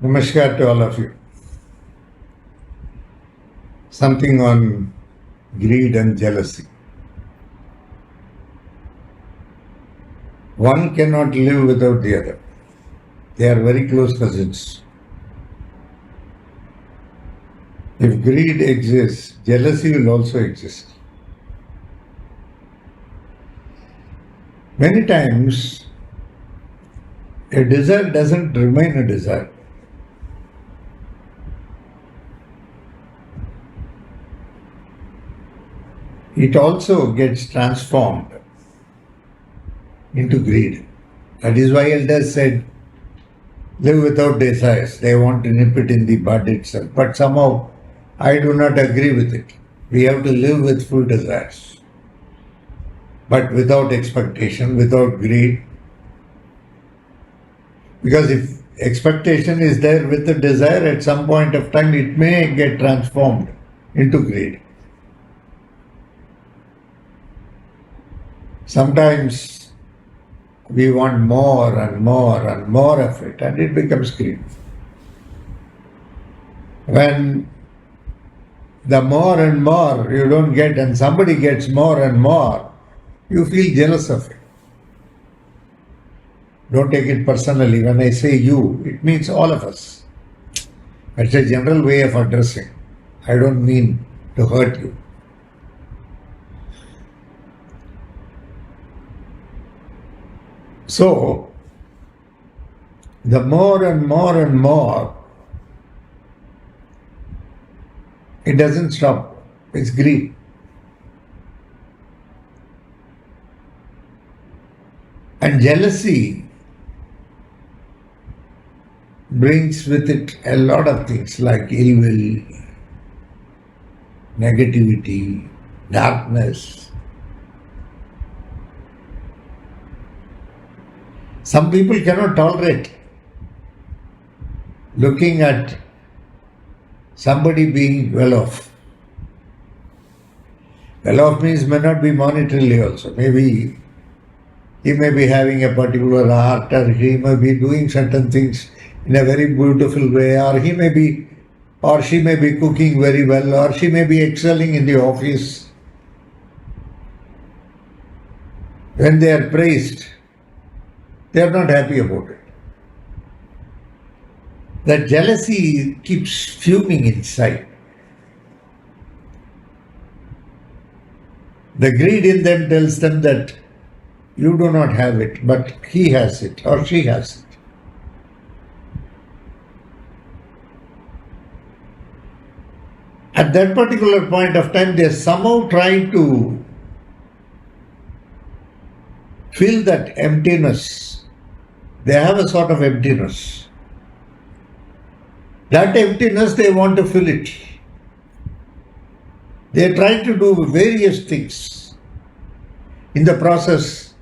Namaskar to all of you. Something on greed and jealousy. One cannot live without the other. They are very close cousins. If greed exists, jealousy will also exist. Many times, a desire doesn't remain a desire. It also gets transformed into greed. That is why elders said, live without desires. They want to nip it in the bud itself. But somehow, I do not agree with it. We have to live with full desires. But without expectation, without greed. Because if expectation is there with the desire, at some point of time, it may get transformed into greed. Sometimes we want more and more and more of it, and it becomes greed. When the more and more you don't get and somebody gets more and more, you feel jealous of it. Don't take it personally. When I say you, it means all of us. It's a general way of addressing. I don't mean to hurt you. So, the more and more and more, it doesn't stop. It's greed. And jealousy brings with it a lot of things like ill will, negativity, darkness. Some people cannot tolerate looking at somebody being well off. Well off means may not be monetarily also. Maybe he may be having a particular art, or he may be doing certain things in a very beautiful way, or he may be, or she may be cooking very well, or she may be excelling in the office. When they are praised, they are not happy about it. That jealousy keeps fuming inside. The greed in them tells them that you do not have it, but he has it or she has it. At that particular point of time, they somehow try to fill that emptiness. They have a sort of emptiness. That emptiness, they want to fill it. They try to do various things. In the process,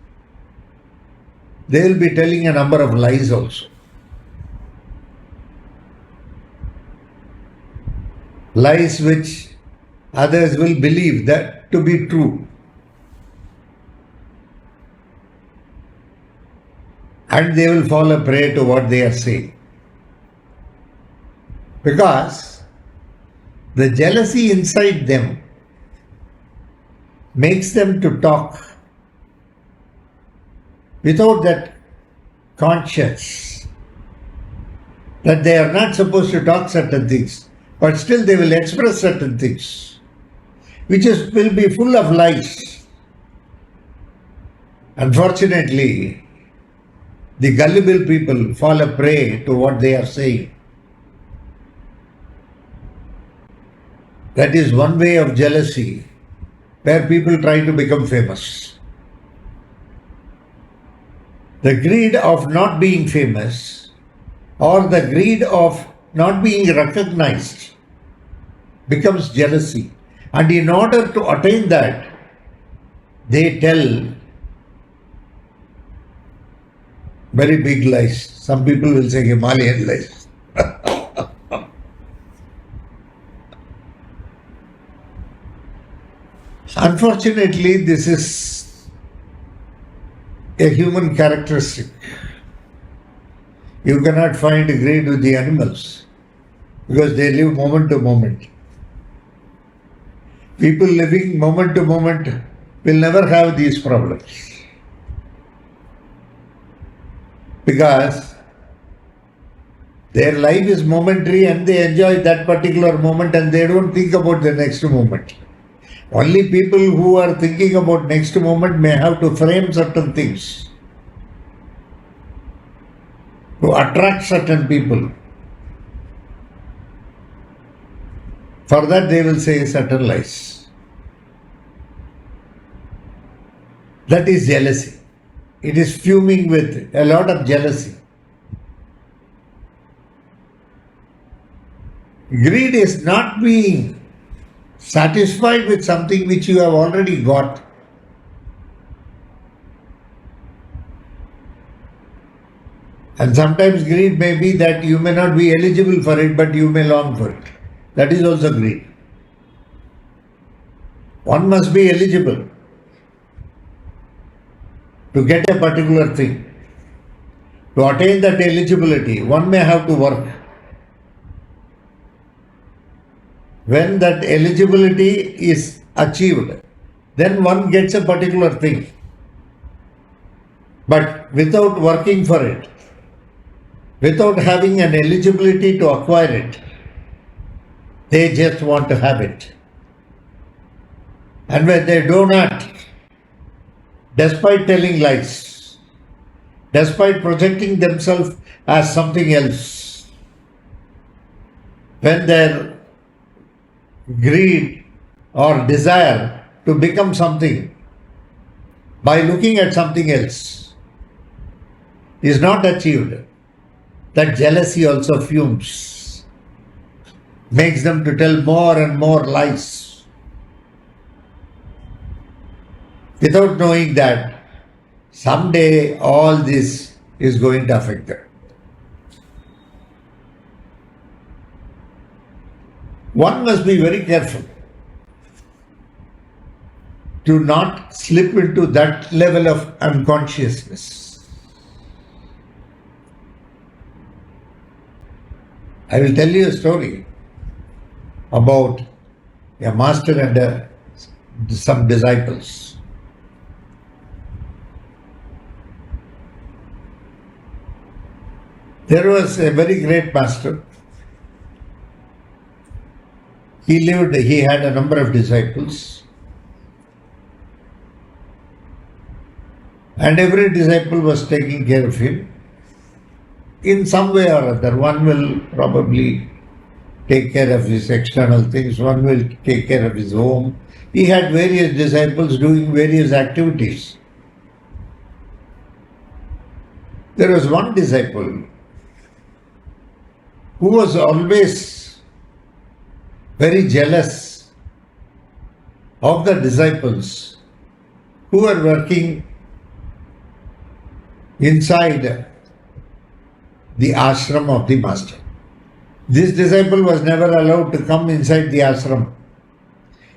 they will be telling a number of lies also. Lies which others will believe that to be true. And they will fall a prey to what they are saying. Because the jealousy inside them makes them to talk without that conscience that they are not supposed to talk certain things, but still they will express certain things, which will be full of lies. Unfortunately, the gullible people fall a prey to what they are saying. That is one way of jealousy where people try to become famous. The greed of not being famous or the greed of not being recognized becomes jealousy. And in order to attain that, they tell very big lies. Some people will say Himalayan lies. Unfortunately, this is a human characteristic. You cannot find greed with the animals because they live moment to moment. People living moment to moment will never have these problems because their life is momentary and they enjoy that particular moment and they don't think about the next moment. Only people who are thinking about next moment may have to frame certain things to attract certain people. For that they will say certain lies. That is jealousy. It is fuming with a lot of jealousy. Greed is not being satisfied with something which you have already got. And sometimes greed may be that you may not be eligible for it, but you may long for it. That is also greed. One must be eligible to get a particular thing. To attain that eligibility, one may have to work. When that eligibility is achieved, then one gets a particular thing. But without working for it, without having an eligibility to acquire it, they just want to have it. And when they do not, despite telling lies, despite projecting themselves as something else, when their greed or desire to become something by looking at something else is not achieved, that jealousy also fumes, makes them to tell more and more lies without knowing that someday all this is going to affect them. One must be very careful to not slip into that level of unconsciousness. I will tell you a story about a master and some disciples. There was a very great master. He had a number of disciples, and every disciple was taking care of him in some way or other. One will probably take care of his external things, one will take care of his home. He had various disciples doing various activities. There was one disciple who was always very jealous of the disciples who were working inside the ashram of the master. This disciple was never allowed to come inside the ashram.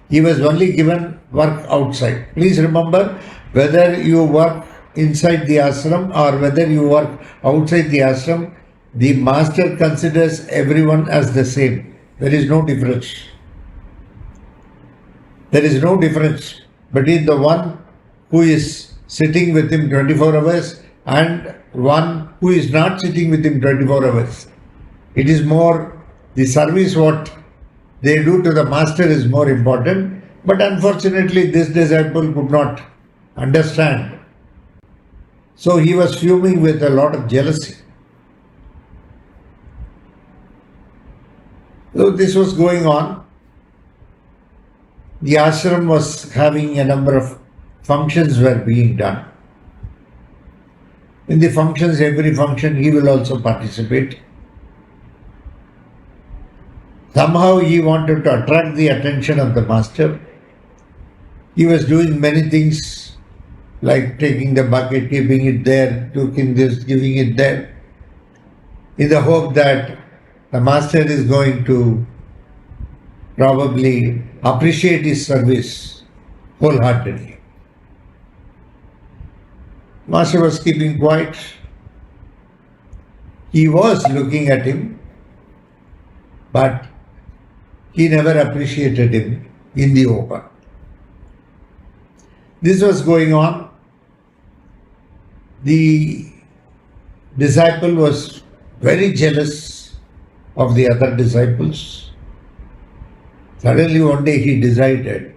He was only given work outside. Please remember, whether you work inside the ashram or whether you work outside the ashram, the master considers everyone as the same. There is no difference. There is no difference between the one who is sitting with him 24 hours and one who is not sitting with him 24 hours. It is more the service what they do to the master is more important. But unfortunately, this disciple could not understand. So he was fuming with a lot of jealousy. So this was going on. The ashram was having a number of functions were being done. In the functions, every function he will also participate. Somehow he wanted to attract the attention of the master. He was doing many things like taking the bucket, keeping it there, taking this, giving it there, in the hope that the master is going to probably appreciate his service wholeheartedly. Master was keeping quiet. He was looking at him, but he never appreciated him in the open. This was going on. The disciple was very jealous of the other disciples. Suddenly one day he decided,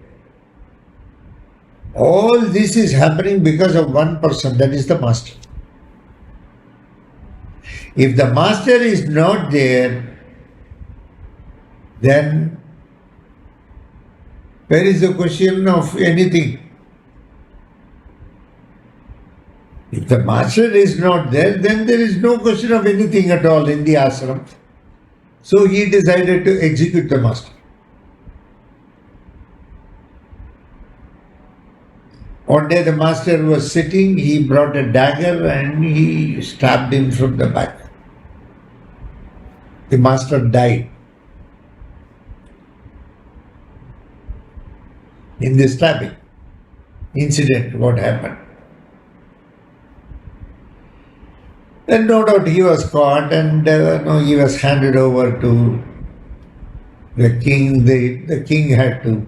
all this is happening because of one person, that is the master. If the master is not there, then where is the question of anything? If the master is not there, then there is no question of anything at all in the ashram. So he decided to execute the master. One day the master was sitting, he brought a dagger and he stabbed him from the back. The master died. In the stabbing incident, what happened? Then no doubt he was caught and he was handed over to the king. The king had to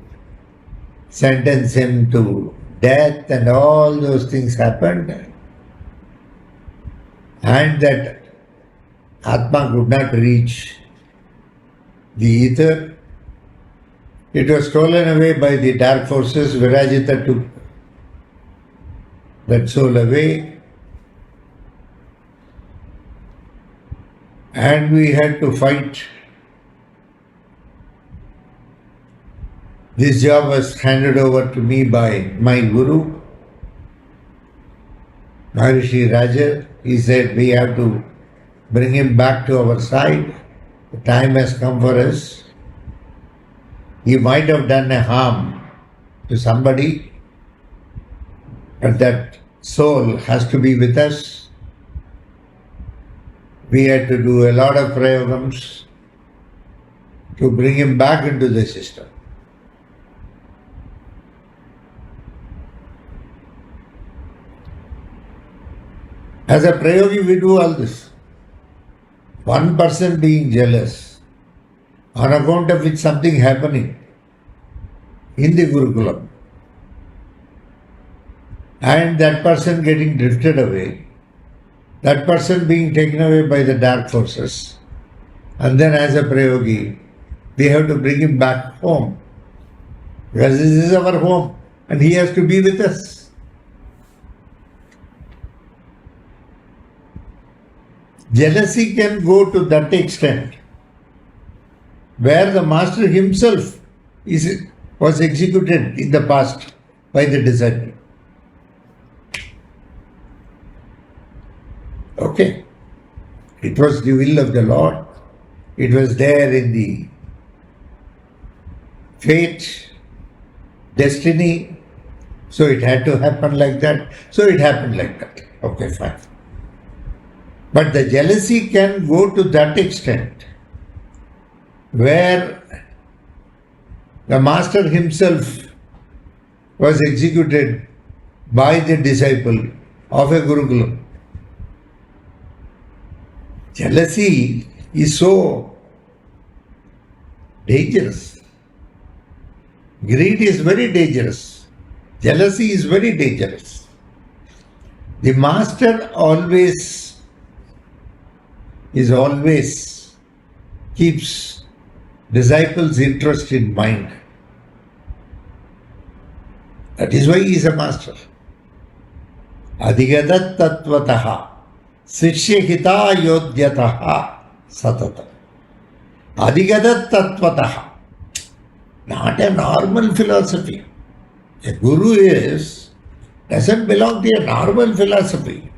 sentence him to death and all those things happened. And that Atma could not reach the ether. It was stolen away by the dark forces. Virajita took that soul away. And we had to fight. This job was handed over to me by my guru, Maharishi Raja. He said, we have to bring him back to our side. The time has come for us. He might have done a harm to somebody, but that soul has to be with us. We had to do a lot of prayogams to bring him back into the system. As a prayogi, we do all this. One person being jealous on account of which something happening in the Gurukulam and that person getting drifted away, that person being taken away by the dark forces, and then as a prayogi, we have to bring him back home because this is our home and he has to be with us. Jealousy can go to that extent where the master himself was executed in the past by the disciple. Okay. It was the will of the Lord. It was there in the fate, destiny. So it had to happen like that. So it happened like that. Okay, fine. But the jealousy can go to that extent where the master himself was executed by the disciple of a Gurukulam. Jealousy is so dangerous. Greed is very dangerous. Jealousy is very dangerous. The master always keeps disciples' interest in mind. That is why he is a master. Adigadat tatvataha Sishya hita yodyataha satata. Adigadat tatvataha. Not a normal philosophy. A guru doesn't belong to a normal philosophy.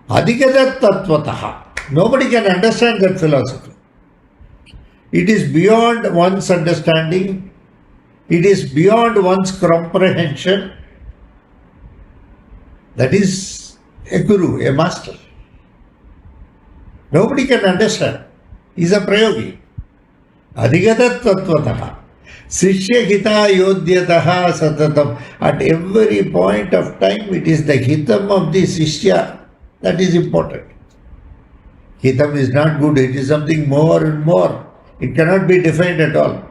Adigadat tatvataha. Nobody can understand that philosophy. It is beyond one's understanding. It is beyond one's comprehension. That is a guru, a master. Nobody can understand. He is a prayogi. Adigatat tattvataha. Sishya hita yodyataha satatam. At every point of time, it is the hitam of the Sishya that is important. Hitam is not good, it is something more and more. It cannot be defined at all.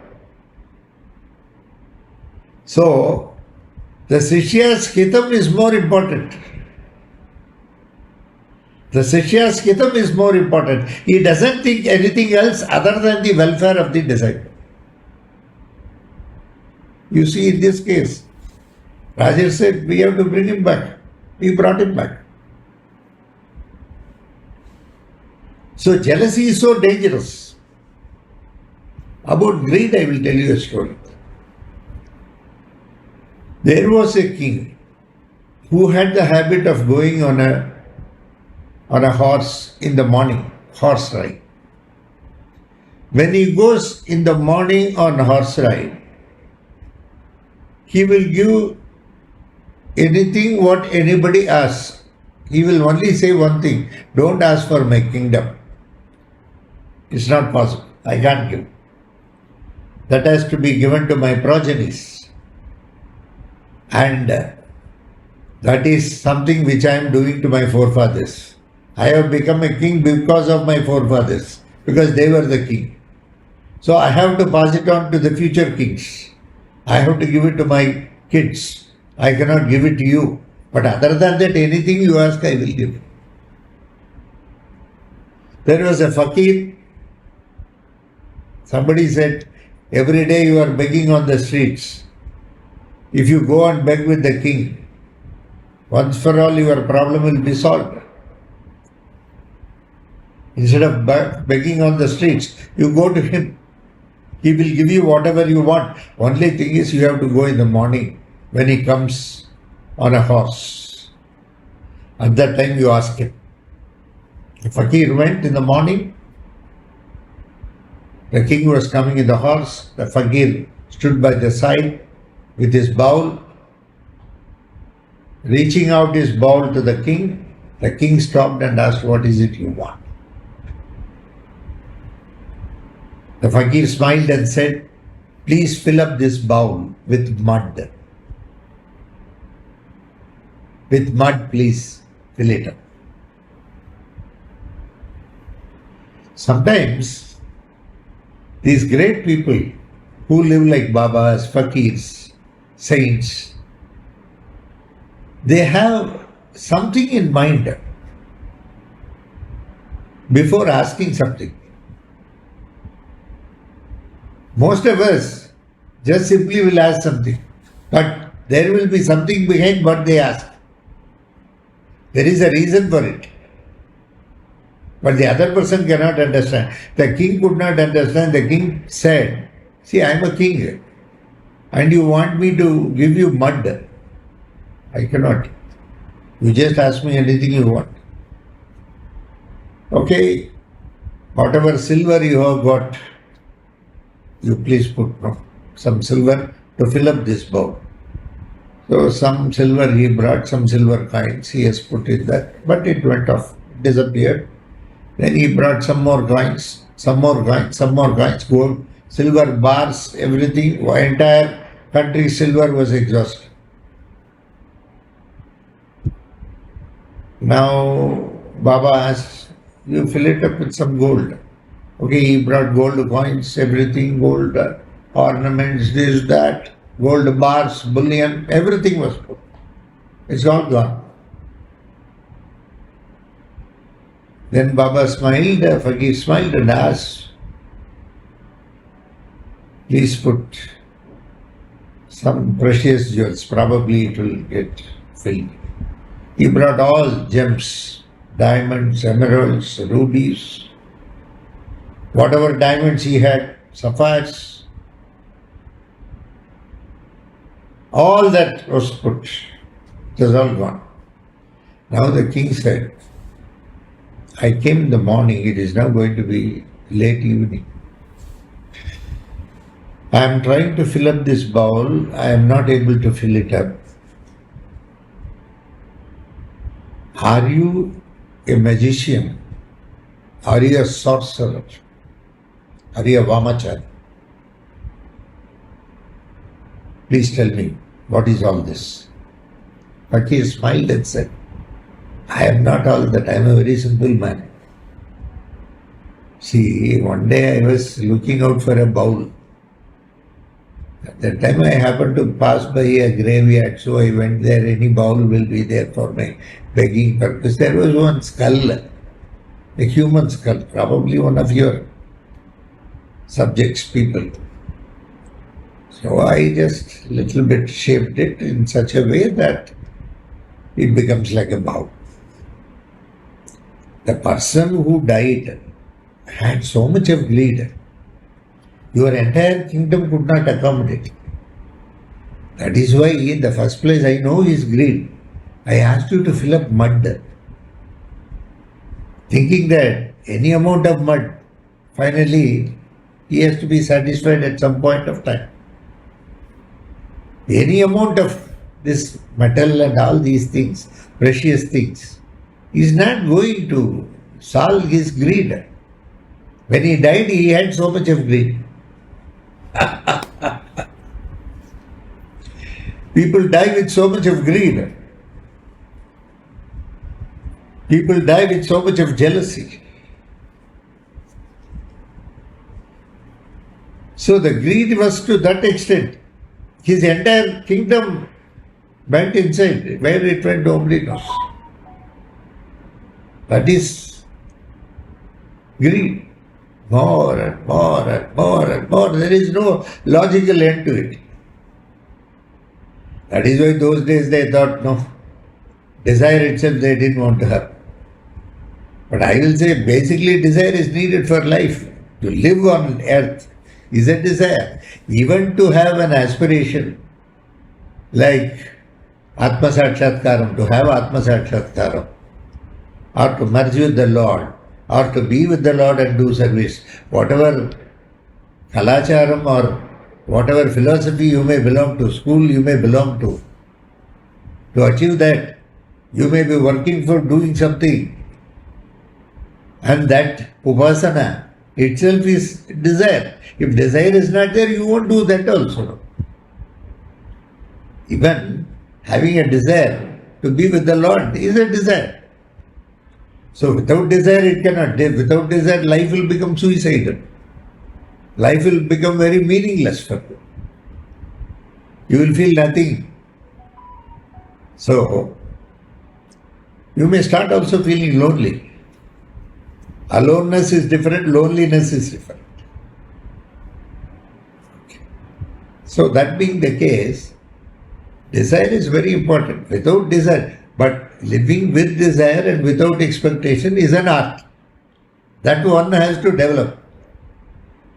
So, the Shishya's Hitam is more important. The Shishya's Hitam is more important. He doesn't think anything else other than the welfare of the disciple. You see, in this case, Raja said, we have to bring him back. We brought him back. So jealousy is so dangerous. About greed, I will tell you a story. There was a king who had the habit of going on a horse in the morning, horse ride. When he goes in the morning on horse ride, he will give anything what anybody asks. He will only say one thing, don't ask for my kingdom. It's not possible. I can't give. That has to be given to my progenies. And that is something which I am doing to my forefathers. I have become a king because of my forefathers, because they were the king. So I have to pass it on to the future kings. I have to give it to my kids. I cannot give it to you. But other than that, anything you ask, I will give. There was a fakir. Somebody said, every day you are begging on the streets. If you go and beg with the king, once for all your problem will be solved. Instead of begging on the streets, you go to him. He will give you whatever you want. Only thing is you have to go in the morning when he comes on a horse. At that time you ask him. The fakir went in the morning. The king was coming in the horse. The fakir stood by the side with his bowl, reaching out his bowl to the king. The king stopped and asked, what is it you want? The fakir smiled and said, please fill up this bowl with mud. With mud, please fill it up. Sometimes these great people who live like Babas, fakirs, saints, they have something in mind before asking something. Most of us just simply will ask something, but there will be something behind what they ask. There is a reason for it. But the other person cannot understand. The king could not understand. The king said, see, I am a king and you want me to give you mud. I cannot. You just ask me anything you want. Okay, whatever silver you have got, you please put some silver to fill up this bowl. So some silver he brought, some silver coins he has put in that, but it went off, disappeared. Then he brought some more coins, some more coins, some more coins, gold, silver bars, everything, entire country silver was exhausted. Now Baba asked, you fill it up with some gold. Okay, he brought gold coins, everything, gold ornaments, this, that, gold bars, bullion, everything was put. It's all gone. Then Baba smiled, Fakir smiled and asked, please put some precious jewels, probably it will get filled. He brought all gems, diamonds, emeralds, rubies, whatever diamonds he had, sapphires, all that was put. It was all gone. Now the king said, I came in the morning, it is now going to be late evening. I am trying to fill up this bowl, I am not able to fill it up. Are you a magician? Are you a sorcerer? Are you a Vamachari? Please tell me, what is all this? Fakir smiled and said, I am not all that, I am a very simple man. See, one day I was looking out for a bowl. At that time I happened to pass by a graveyard, so I went there. Any bowl will be there for my begging purpose. There was one skull, a human skull, probably one of your subjects, people. So I just little bit shaped it in such a way that it becomes like a bowl. The person who died had so much of greed. Your entire kingdom could not accommodate. That is why in the first place I know his greed. I asked you to fill up mud. Thinking that any amount of mud, finally he has to be satisfied at some point of time. Any amount of this metal and all these things, precious things, is not going to solve his greed. When he died, he had so much of greed. People die with so much of greed. People die with so much of jealousy. So the greed was to that extent. His entire kingdom went inside. Where it went, nobody knows. That is greed. More and more and more and more. There is no logical end to it. That is why those days they thought, no, desire itself they didn't want to have. But I will say basically desire is needed for life. To live on earth is a desire. Even to have an aspiration like Atma Sakshatkaram, to have Atma Sakshatkaram, or to merge with the Lord, or to be with the Lord and do service, whatever kalacharam or whatever philosophy you may belong to, school you may belong to achieve that, you may be working for doing something. And that upasana itself is desire. If desire is not there, you won't do that also. Even having a desire to be with the Lord is a desire. So without desire it cannot. Without desire life will become suicidal. Life will become very meaningless for you. You will feel nothing. So you may start also feeling lonely. Aloneness is different, loneliness is different. So that being the case, desire is very important. Without desire, but living with desire and without expectation is an art. That one has to develop.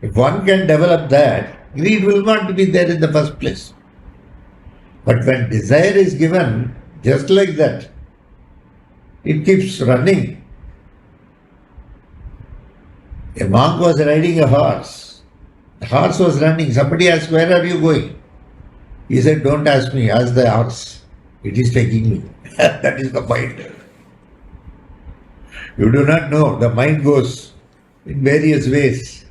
If one can develop that, greed will not be there in the first place. But when desire is given, just like that, it keeps running. A monk was riding a horse. The horse was running. Somebody asked, "Where are you going?" He said, "Don't ask me, ask the horse. It is taking me." That is the mind. You do not know. The mind goes in various ways.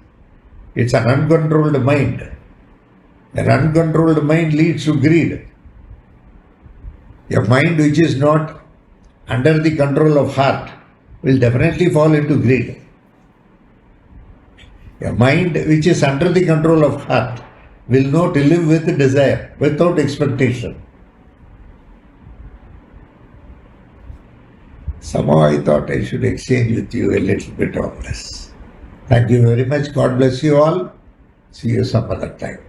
It's an uncontrolled mind. An uncontrolled mind leads to greed. A mind which is not under the control of heart will definitely fall into greed. A mind which is under the control of heart will know to live with desire, without expectation. Somehow I thought I should exchange with you a little bit on this. Thank you very much. God bless you all. See you some other time.